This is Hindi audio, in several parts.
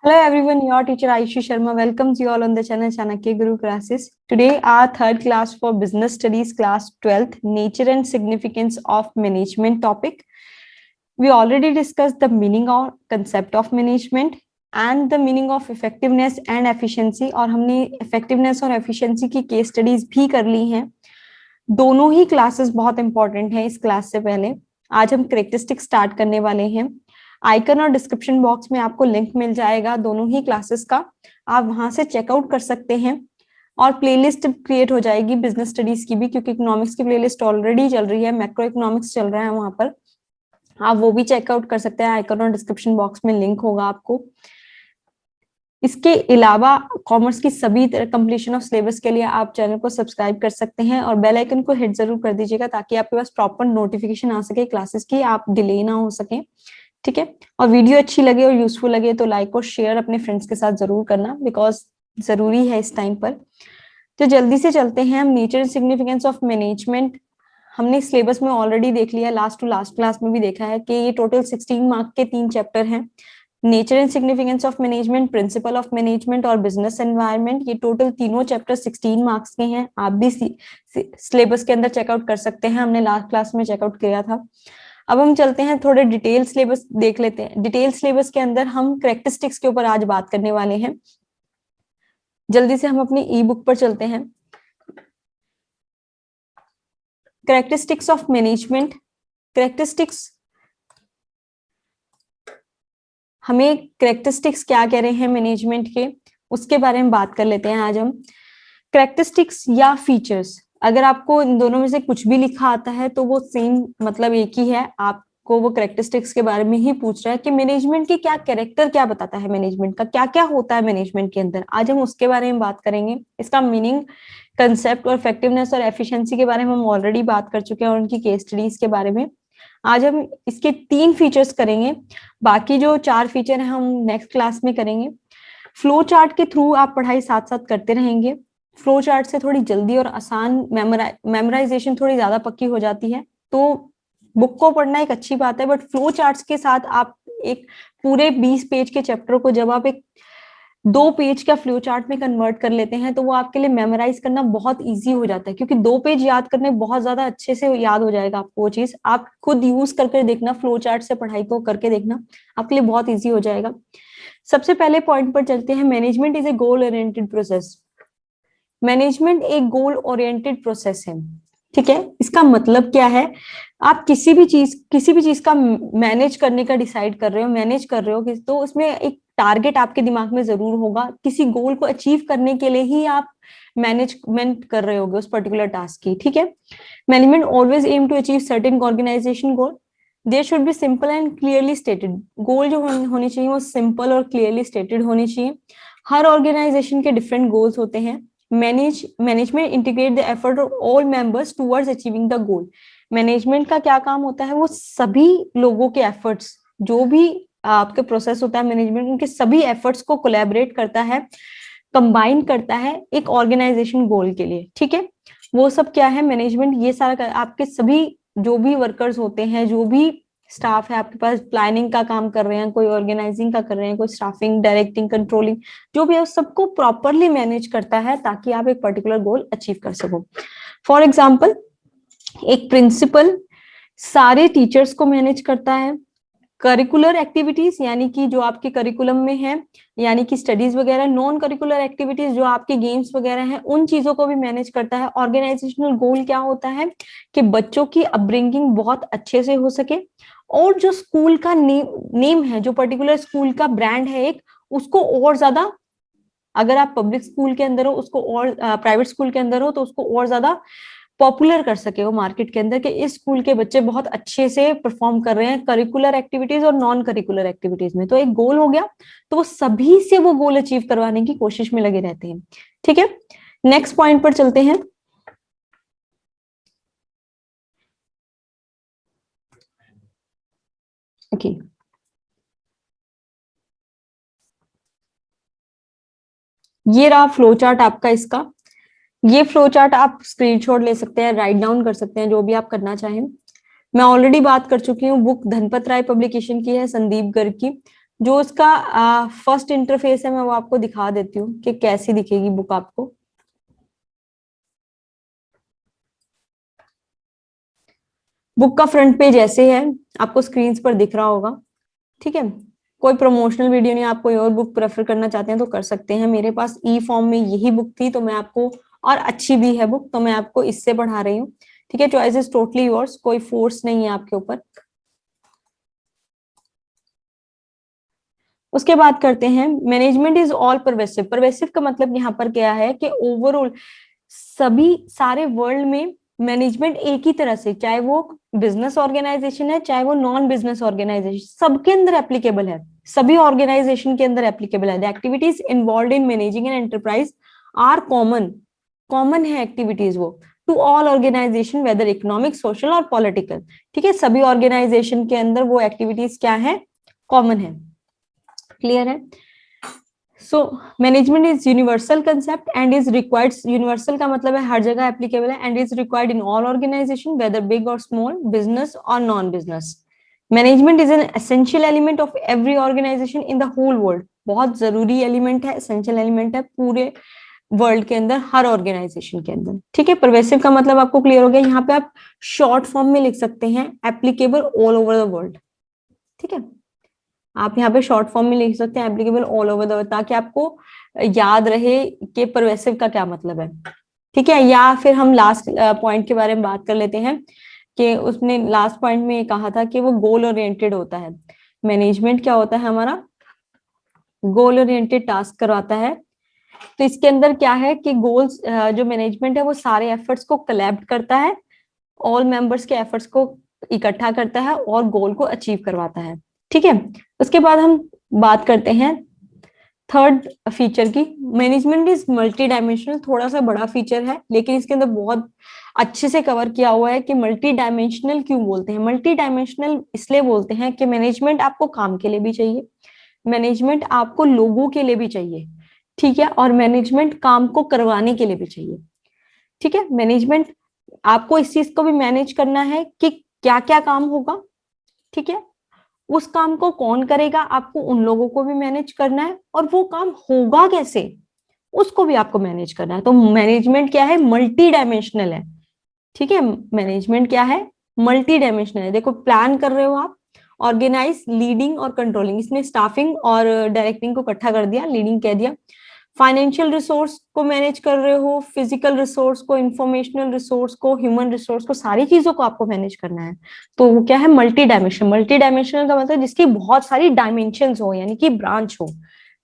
Hello everyone, your teacher Aishi Sharma welcomes you all on the channel Chanakya Guru Classes. Today our third class for Business Studies class 12th, Nature and Significance of Management topic. We already discussed the meaning or concept of management and the meaning of effectiveness and efficiency और हमने effectiveness और efficiency की case studies भी कर ली हैं. दोनों ही classes बहुत important हैं इस class से पहले. आज हम characteristics start करने वाले हैं. आइकन और डिस्क्रिप्शन बॉक्स में आपको लिंक मिल जाएगा दोनों ही क्लासेस का, आप वहां से चेकआउट कर सकते हैं. और प्लेलिस्ट क्रिएट हो जाएगी बिजनेस स्टडीज की भी, क्योंकि इकोनॉमिक्स की प्लेलिस्ट ऑलरेडी चल रही है, मैक्रो इकोनॉमिक्स चल रहा है वहां पर, आप वो भी चेकआउट कर सकते हैं. आइकन और डिस्क्रिप्शन बॉक्स में लिंक होगा आपको. इसके अलावा कॉमर्स की सभी कंप्लीशन ऑफ सिलेबस के लिए आप चैनल को सब्सक्राइब कर सकते हैं और बेल आइकन को हिट जरूर कर दीजिएगा ताकि आपके पास प्रॉपर नोटिफिकेशन आ सके क्लासेस की, आप डिले ना हो सके. ठीक है. और वीडियो अच्छी लगे और यूजफुल लगे तो लाइक और शेयर अपने फ्रेंड्स के साथ जरूर करना, बिकॉज जरूरी है इस टाइम पर. तो जल्दी से चलते हैं हम. Nature and significance of management हमने सिलेबस में ऑलरेडी देख लिया, लास्ट टू लास्ट क्लास में भी देखा है कि ये टोटल 16 मार्क के 3 चैप्टर हैं. Nature and significance of management, principle of management और बिजनेस एनवायरनमेंट, ये टोटल तीनों चैप्टर 16 मार्क्स के हैं. आप भी सिलेबस के अंदर चेकआउट कर सकते हैं, हमने लास्ट क्लास में चेकआउट किया था. अब हम चलते हैं, थोड़े डिटेल सिलेबस देख लेते हैं. डिटेल सिलेबस के अंदर हम कैरेक्टरिस्टिक्स के ऊपर आज बात करने वाले हैं. जल्दी से हम अपनी ई बुक पर चलते हैं. Characteristics of management. कैरेक्टरिस्टिक्स, हमें कैरेक्टरिस्टिक्स क्या कह रहे हैं मैनेजमेंट के, उसके बारे में बात कर लेते हैं आज हम. कैरेक्टरिस्टिक्स या फीचर्स, अगर आपको इन दोनों में से कुछ भी लिखा आता है तो वो सेम मतलब एक ही है. आपको वो कैरेक्टरिस्टिक्स के बारे में ही पूछ रहा है कि मैनेजमेंट के क्या कैरेक्टर क्या बताता है, मैनेजमेंट का क्या क्या होता है मैनेजमेंट के अंदर. आज हम उसके बारे में बात करेंगे. इसका मीनिंग, कंसेप्ट और इफेक्टिवनेस और एफिशिएंसी के बारे में हम ऑलरेडी बात कर चुके हैं और उनकी केस स्टडीज के बारे में. आज हम इसके 3 फीचर्स करेंगे, बाकी जो 4 फीचर है हम नेक्स्ट क्लास में करेंगे. फ्लो चार्ट के थ्रू आप पढ़ाई साथ साथ करते रहेंगे. फ्लो चार्ट से थोड़ी जल्दी और आसान मेमोराइजेशन थोड़ी ज्यादा पक्की हो जाती है. तो बुक को पढ़ना एक अच्छी बात है, बट फ्लो चार्ट्स के साथ आप एक पूरे 20 पेज के चैप्टर को जब आप एक 2 पेज का फ्लो चार्ट में कन्वर्ट कर लेते हैं तो वो आपके लिए मेमोराइज करना बहुत इजी हो जाता है, क्योंकि 2 पेज याद करने बहुत ज्यादा अच्छे से याद हो जाएगा आपको वो चीज. आप खुद यूज करके देखना, फ्लो चार्ट से पढ़ाई को करके देखना, आपके लिए बहुत ईजी हो जाएगा. सबसे पहले पॉइंट पर चलते हैं. Management is a goal oriented process. Management एक गोल ओरिएंटेड प्रोसेस है. ठीक है. इसका मतलब क्या है, आप किसी भी चीज का मैनेज करने का डिसाइड कर रहे हो, मैनेज कर रहे हो तो उसमें एक टारगेट आपके दिमाग में जरूर होगा. किसी गोल को अचीव करने के लिए ही आप मैनेजमेंट कर रहे होगे उस पर्टिकुलर टास्क की. ठीक है. Management always aim to achieve certain organisation goal. There should be simple and clearly stated. Goal जो होनी चाहिए वो सिंपल और क्लियरली स्टेटेड होनी चाहिए. हर ऑर्गेनाइजेशन के डिफरेंट गोल्स होते हैं. Management integrate the effort of all members towards achieving the goal. Management का क्या काम होता है, वो सभी लोगों के एफर्ट्स, जो भी आपके प्रोसेस होता है मैनेजमेंट, उनके सभी एफर्ट्स को कोलैबोरेट करता है, कंबाइन करता है एक ऑर्गेनाइजेशन गोल के लिए. ठीक है. वो सब क्या है मैनेजमेंट, ये सारा आपके सभी जो भी वर्कर्स होते हैं, जो भी स्टाफ है आपके पास, प्लानिंग का काम कर रहे हैं, कोई ऑर्गेनाइजिंग का कर रहे हैं, कोई स्टाफिंग, डायरेक्टिंग, कंट्रोलिंग, जो भी है उस सबको प्रॉपरली मैनेज करता है ताकि आप एक पर्टिकुलर गोल अचीव कर सको. फॉर एग्जाम्पल, एक प्रिंसिपल सारे टीचर्स को मैनेज करता है. करिकुलर एक्टिविटीज यानी कि जो आपके करिकुलम में है, यानी कि स्टडीज वगैरह. नॉन करिकुलर एक्टिविटीज जो आपके गेम्स वगैरह हैं, उन चीजों को भी मैनेज करता है. ऑर्गेनाइजेशनल गोल क्या होता है कि बच्चों की अपब्रिंगिंग बहुत अच्छे से हो सके, और जो स्कूल का नेम है, जो पर्टिकुलर स्कूल का ब्रांड है एक, उसको और ज्यादा, अगर आप पब्लिक स्कूल के अंदर हो उसको, और प्राइवेट स्कूल के अंदर हो तो उसको और ज्यादा पॉपुलर कर सके वो मार्केट के अंदर, कि इस स्कूल के बच्चे बहुत अच्छे से परफॉर्म कर रहे हैं करिकुलर एक्टिविटीज और नॉन करिकुलर एक्टिविटीज में. तो एक गोल हो गया, तो वो सभी से वो गोल अचीव करवाने की कोशिश में लगे रहते हैं. ठीक है. नेक्स्ट पॉइंट पर चलते हैं. ओके. ये रहा फ्लो चार्ट आपका. इसका ये फ्लो चार्ट आप स्क्रीनशॉट ले सकते हैं, राइट डाउन कर सकते हैं, जो भी आप करना चाहें. मैं ऑलरेडी बात कर चुकी हूँ, बुक धनपत राय पब्लिकेशन की है, संदीप गर्ग की. जो इसका फर्स्ट इंटरफेस है मैं वो आपको दिखा देती हूँ कि कैसी दिखेगी बुक आपको। बुक का फ्रंट पेज ऐसे है, आपको स्क्रीन पर दिख रहा होगा। ठीक है, कोई प्रमोशनल वीडियो नहीं, आप कोई और बुक प्रेफर करना चाहते हैं तो कर सकते हैं। मेरे पास ई फॉर्म में यही बुक थी तो मैं आपको, और अच्छी भी है बुक तो मैं आपको इससे पढ़ा रही हूँ। ठीक है, चॉइस इज टोटली योर्स, कोई फोर्स नहीं है आपके ऊपर। उसके बाद करते हैं management is all pervasive. Pervasive का मतलब यहाँ पर क्या है कि ओवरऑल सभी सारे वर्ल्ड में मैनेजमेंट एक ही तरह से, चाहे वो बिजनेस ऑर्गेनाइजेशन है चाहे वो नॉन बिजनेस ऑर्गेनाइजेशन, सबके अंदर एप्लीकेबल है, सभी ऑर्गेनाइजेशन के अंदर एप्लीकेबल है। The activities involve in managing an enterprise are common, common है एक्टिविटीज वो to all organisation whether economic social और पॉलिटिकल। ठीक है, सभी ऑर्गेनाइजेशन के अंदर वो एक्टिविटीज क्या है, कॉमन है। क्लियर है? So management is universal concept and is required, universal का मतलब है हर जगह एप्लीकेबल है, and is required in all organisation whether big और स्मॉल, बिजनेस और non business. Management is an essential element of every organisation in the whole world. बहुत जरूरी एलिमेंट है, एसेंशियल एलिमेंट है पूरे वर्ल्ड के अंदर, हर ऑर्गेनाइजेशन के अंदर। ठीक है, परवेसिव का मतलब आपको क्लियर हो गया। यहाँ पे आप शॉर्ट फॉर्म में लिख सकते हैं applicable all over the world. ठीक है, आप यहाँ पे शॉर्ट फॉर्म में लिख सकते हैं applicable all over the world, ताकि आपको याद रहे कि परवेसिव का क्या मतलब है। ठीक है, या फिर हम लास्ट पॉइंट के बारे में बात कर लेते हैं कि उसने लास्ट पॉइंट में ये कहा था कि वो गोल ओरिएंटेड होता है। मैनेजमेंट क्या होता है हमारा, गोल ओरिएंटेड टास्क करवाता है। तो इसके अंदर क्या है कि गोल्स, जो मैनेजमेंट है वो सारे एफर्ट्स को कलेक्ट करता है, ऑल मेंबर्स के एफर्ट्स को इकट्ठा करता है और गोल को अचीव करवाता है। ठीक है, उसके बाद हम बात करते हैं थर्ड फीचर की। मैनेजमेंट इज मल्टी डायमेंशनल, थोड़ा सा बड़ा फीचर है लेकिन इसके अंदर बहुत अच्छे से कवर किया हुआ है कि मल्टी डायमेंशनल क्यों बोलते हैं। मल्टी डायमेंशनल इसलिए बोलते हैं कि मैनेजमेंट आपको काम के लिए भी चाहिए, मैनेजमेंट आपको लोगों के लिए भी चाहिए। ठीक है, और मैनेजमेंट काम को करवाने के लिए भी चाहिए। ठीक है, मैनेजमेंट आपको इस चीज को भी मैनेज करना है कि क्या क्या काम होगा। ठीक है, उस काम को कौन करेगा, आपको उन लोगों को भी मैनेज करना है, और वो काम होगा कैसे उसको भी आपको मैनेज करना है। तो मैनेजमेंट क्या है, मल्टी डायमेंशनल है। ठीक है, मैनेजमेंट क्या है, मल्टी डायमेंशनल है। देखो प्लान कर रहे हो आप, ऑर्गेनाइज, लीडिंग और कंट्रोलिंग, इसने स्टाफिंग और डायरेक्टिंग को इकट्ठा कर दिया, लीडिंग कह दिया। फाइनेंशियल रिसोर्स को मैनेज कर रहे हो, फिजिकल रिसोर्स को, इंफॉर्मेशनल रिसोर्स को, ह्यूमन रिसोर्स को, सारी चीजों को आपको मैनेज करना है। तो वो क्या है, मल्टी डायमेंशनल। मल्टी डायमेंशनल का मतलब जिसकी बहुत सारी डायमेंशंस हो, यानी कि ब्रांच हो।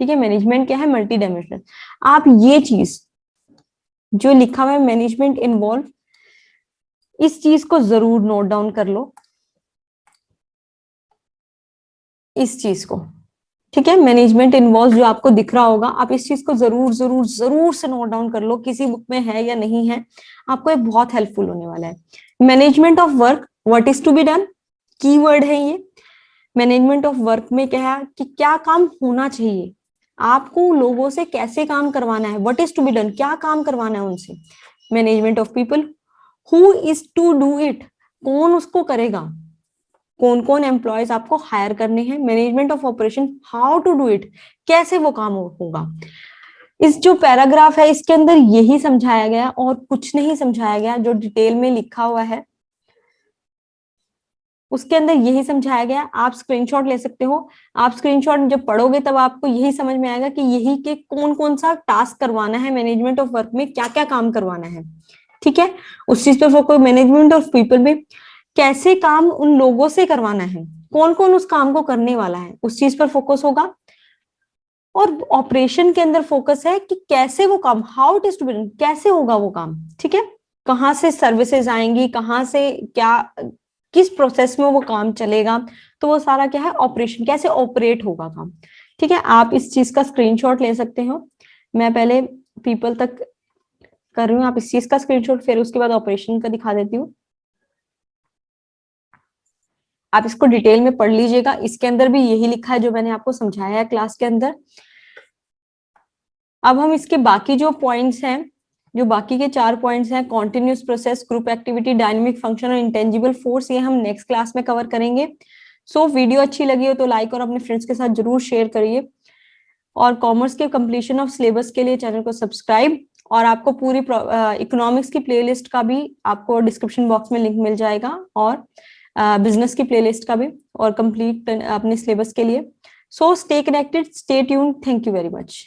ठीक है, मैनेजमेंट क्या है, मल्टी डायमेंशनल। आप ये चीज जो लिखा हुआ है मैनेजमेंट इन्वॉल्व, इस चीज को जरूर नोट डाउन कर लो, इस चीज को। ठीक है, मैनेजमेंट इन्वॉल्व जो आपको दिख रहा होगा, आप इस चीज को जरूर जरूर जरूर से नोट डाउन कर लो, किसी बुक में है या नहीं है, आपको ये बहुत हेल्पफुल होने वाला है। Management of work, what is to be done, keyword है ये। मैनेजमेंट ऑफ वर्क में क्या है कि क्या काम होना चाहिए, आपको लोगों से कैसे काम करवाना है, what is to be done, क्या काम करवाना है उनसे। Management of people, who is to do it, कौन उसको करेगा, कौन कौन एम्प्लॉयज आपको हायर करने हैं। Management of operation, how to do it, कैसे वो काम होगा। इस जो पैराग्राफ है इसके अंदर यही समझाया गया और कुछ नहीं समझाया गया, जो डिटेल में लिखा हुआ है उसके अंदर यही समझाया गया। आप स्क्रीनशॉट ले सकते हो, आप स्क्रीनशॉट जब पढ़ोगे तब आपको यही समझ में आएगा कि यही के कौन कौन सा टास्क करवाना है, मैनेजमेंट ऑफ वर्क में क्या क्या काम करवाना है। ठीक है, उस चीज पे फोकस। मैनेजमेंट ऑफ पीपल में कैसे काम उन लोगों से करवाना है, कौन कौन उस काम को करने वाला है, उस चीज पर फोकस होगा। और ऑपरेशन के अंदर फोकस है कि कैसे वो काम, how it is to be done, कैसे होगा वो काम। ठीक है, कहाँ से सर्विसेज आएंगी, कहाँ से क्या, किस प्रोसेस में वो काम चलेगा, तो वो सारा क्या है, ऑपरेशन, कैसे ऑपरेट होगा काम। ठीक है, आप इस चीज का स्क्रीनशॉट ले सकते हो। मैं पहले पीपल तक कर रही हूँ, आप इस चीज का स्क्रीनशॉट, फिर उसके बाद ऑपरेशन का दिखा देती हूँ। आप इसको डिटेल में पढ़ लीजिएगा, इसके अंदर भी यही लिखा है जो मैंने आपको समझाया है क्लास के अंदर। अब हम इसके बाकी जो पॉइंट्स हैं, जो बाकी के 4 पॉइंट्स हैं, continuous process, group activity, dynamic function और इंटेंजिबल फोर्स, ये हम नेक्स्ट क्लास में कवर करेंगे। सो वीडियो अच्छी लगी हो तो लाइक और अपने फ्रेंड्स के साथ जरूर शेयर करिए, और कॉमर्स के कंप्लीशन ऑफ सिलेबस के लिए चैनल को सब्सक्राइब, और आपको पूरी इकोनॉमिक्स की प्लेलिस्ट का भी आपको डिस्क्रिप्शन बॉक्स में लिंक मिल जाएगा, और बिजनेस की प्लेलिस्ट का भी, और कंप्लीट अपने सिलेबस के लिए। So stay connected, stay tuned, thank you very much.